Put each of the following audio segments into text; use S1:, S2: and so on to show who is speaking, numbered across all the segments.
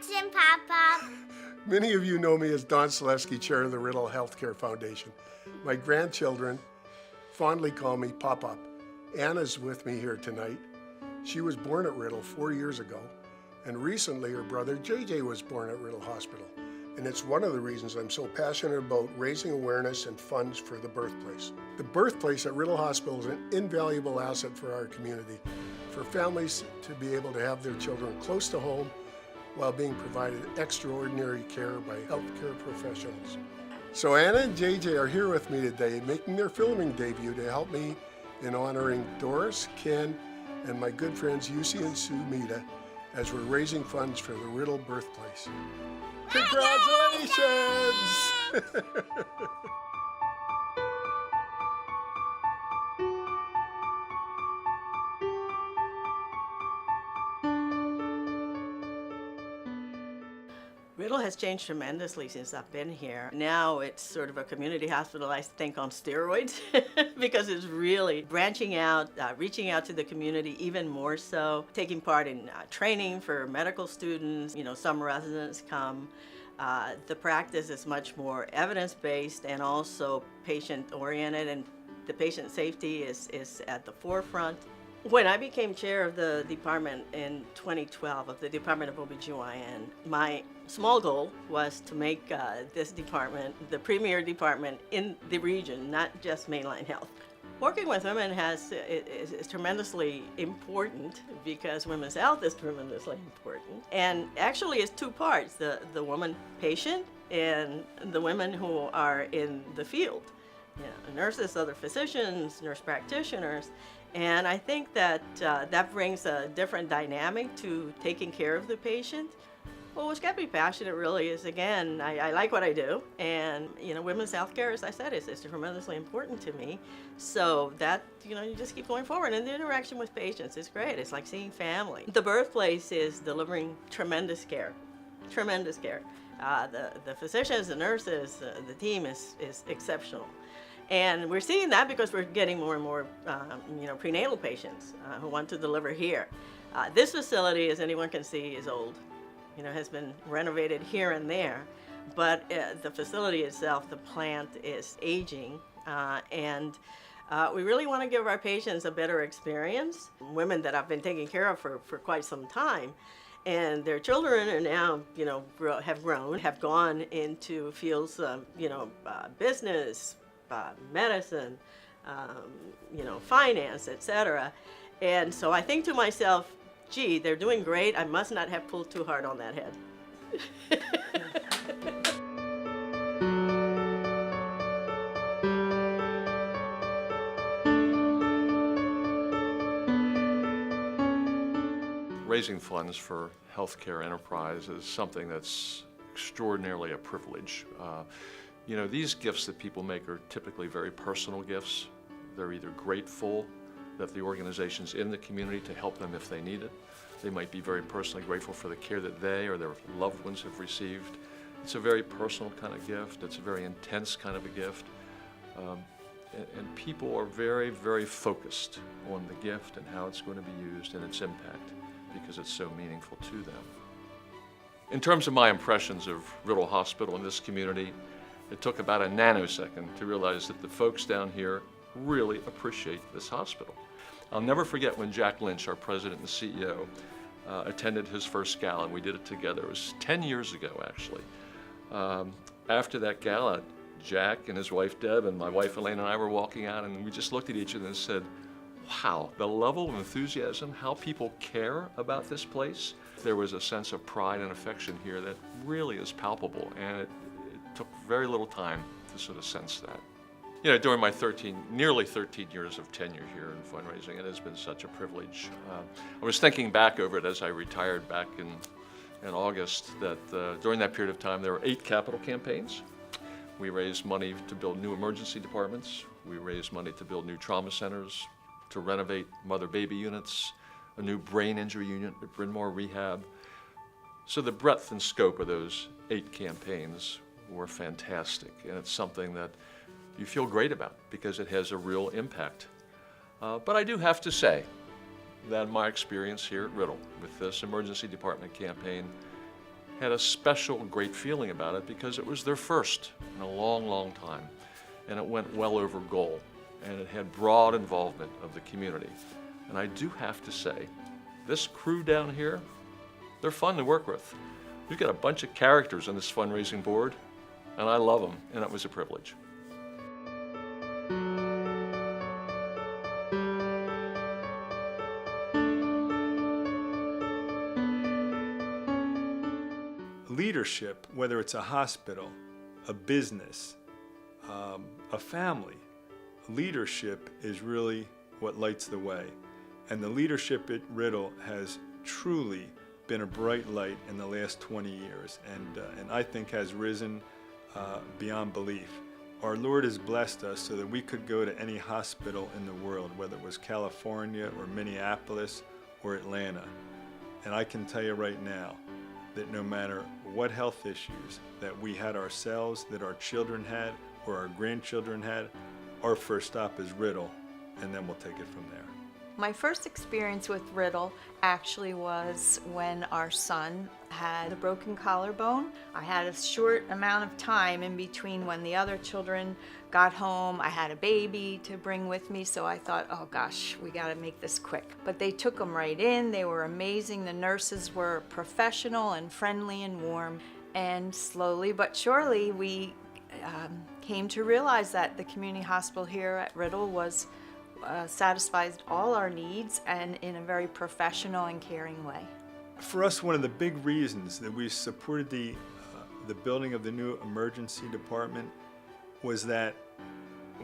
S1: Watson, Papa.
S2: Many of you know me as Don Selesky, chair of the Riddle Healthcare Foundation. My grandchildren fondly call me Pop-Up. Anna's with me here tonight. She was born at Riddle 4 years ago, and recently her brother JJ was born at Riddle Hospital. And it's one of the reasons I'm so passionate about raising awareness and funds for the birthplace. The birthplace at Riddle Hospital is an invaluable asset for our community, for families to be able to have their children close to home while being provided extraordinary care by healthcare professionals. So Anna and JJ are here with me today, making their filming debut to help me in honoring Doris, Ken, and my good friends Yusi and Sumita as we're raising funds for the Riddle birthplace. Congratulations!
S3: Riddle has changed tremendously since I've been here. Now it's sort of a community hospital, I think, on steroids because it's really branching out, reaching out to the community even more so, taking part in training for medical students. You know, some residents come. The practice is much more evidence-based and also patient-oriented, and the patient safety is at the forefront. When I became chair of the department in 2012, of the Department of OBGYN, my small goal was to make this department the premier department in the region, not just mainline health. Working with women is tremendously important because women's health is tremendously important. And actually it's two parts, the woman patient and the women who are in the field. You know, nurses, other physicians, nurse practitioners. And I think that that brings a different dynamic to taking care of the patient. Well, what's got me passionate really is, again, I like what I do. And, you know, women's health care, as I said, is tremendously important to me. So that, you know, you just keep going forward. And the interaction with patients is great. It's like seeing family. The birthplace is delivering tremendous care, tremendous care. The physicians, the nurses, the team is exceptional. And we're seeing that because we're getting more and more, you know, prenatal patients who want to deliver here. This facility, as anyone can see, is old. You know, has been renovated here and there, but the facility itself, the plant, is aging, and we really want to give our patients a better experience. Women that I've been taking care of for quite some time, and their children are now, you know, have grown, have gone into fields, you know, business, medicine, you know, finance, etc. And so I think to myself, gee, they're doing great. I must not have pulled too hard on that head.
S4: Raising funds for healthcare enterprise is something that's extraordinarily a privilege. You know, these gifts that people make are typically very personal gifts. They're either grateful that the organization's in the community to help them if they need it. They might be very personally grateful for the care that they or their loved ones have received. It's a very personal kind of gift. It's a very intense kind of a gift. And people are very, very focused on the gift and how it's going to be used and its impact because it's so meaningful to them. In terms of my impressions of Riddle Hospital in this community, it took about a nanosecond to realize that the folks down here really appreciate this hospital. I'll never forget when Jack Lynch, our president and CEO, attended his first gala, and we did it together. It was 10 years ago, actually. After that gala, Jack and his wife Deb and my wife Elaine and I were walking out, and we just looked at each other and said, wow, the level of enthusiasm, how people care about this place. There was a sense of pride and affection here that really is palpable, and it took very little time to sort of sense that. You know, during my nearly 13 years of tenure here in fundraising, it has been such a privilege. I was thinking back over it as I retired back in August that during that period of time there were 8 capital campaigns. We raised money to build new emergency departments. We raised money to build new trauma centers, to renovate mother-baby units, a new brain injury unit at Bryn Mawr Rehab. So the breadth and scope of those 8 campaigns were fantastic, and it's something that you feel great about because it has a real impact. But I do have to say that my experience here at Riddle with this emergency department campaign had a special great feeling about it because it was their first in a long, long time. And it went well over goal. And it had broad involvement of the community. And I do have to say, this crew down here, they're fun to work with. We've got a bunch of characters on this fundraising board, and I love them, and it was a privilege.
S1: Leadership, whether it's a hospital, a business, a family, leadership is really what lights the way. And the leadership at Riddle has truly been a bright light in the last 20 years, and I think has risen beyond belief. Our Lord has blessed us so that we could go to any hospital in the world, whether it was California or Minneapolis or Atlanta. And I can tell you right now that no matter what health issues that we had ourselves, that our children had, or our grandchildren had, our first stop is Riddle, and then we'll take it from there.
S5: My first experience with Riddle actually was when our son had a broken collarbone. I had a short amount of time in between when the other children got home. I had a baby to bring with me, so I thought, oh gosh, we gotta make this quick. But they took him right in. They were amazing. The nurses were professional and friendly and warm. And slowly but surely, we came to realize that the community hospital here at Riddle was satisfies all our needs and in a very professional and caring way.
S1: For us, one of the big reasons that we supported the building of the new emergency department was that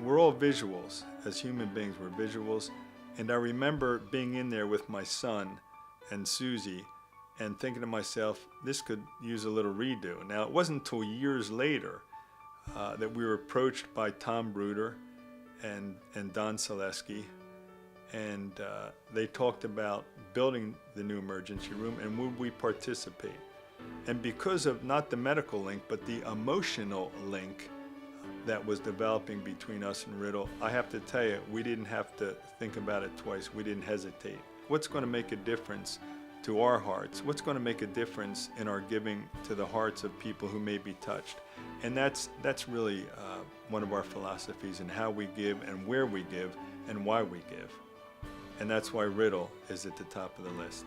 S1: we're all visuals. As human beings, we're visuals. And I remember being in there with my son and Susie and thinking to myself, this could use a little redo. Now, it wasn't until years later that we were approached by Tom Bruder and Don Selesky, and they talked about building the new emergency room and would we participate. And because of not the medical link, but the emotional link that was developing between us and Riddle, I have to tell you, we didn't have to think about it twice. We didn't hesitate. What's going to make a difference to our hearts? What's going to make a difference in our giving to the hearts of people who may be touched? And that's really one of our philosophies in how we give and where we give and why we give. And that's why Riddle is at the top of the list.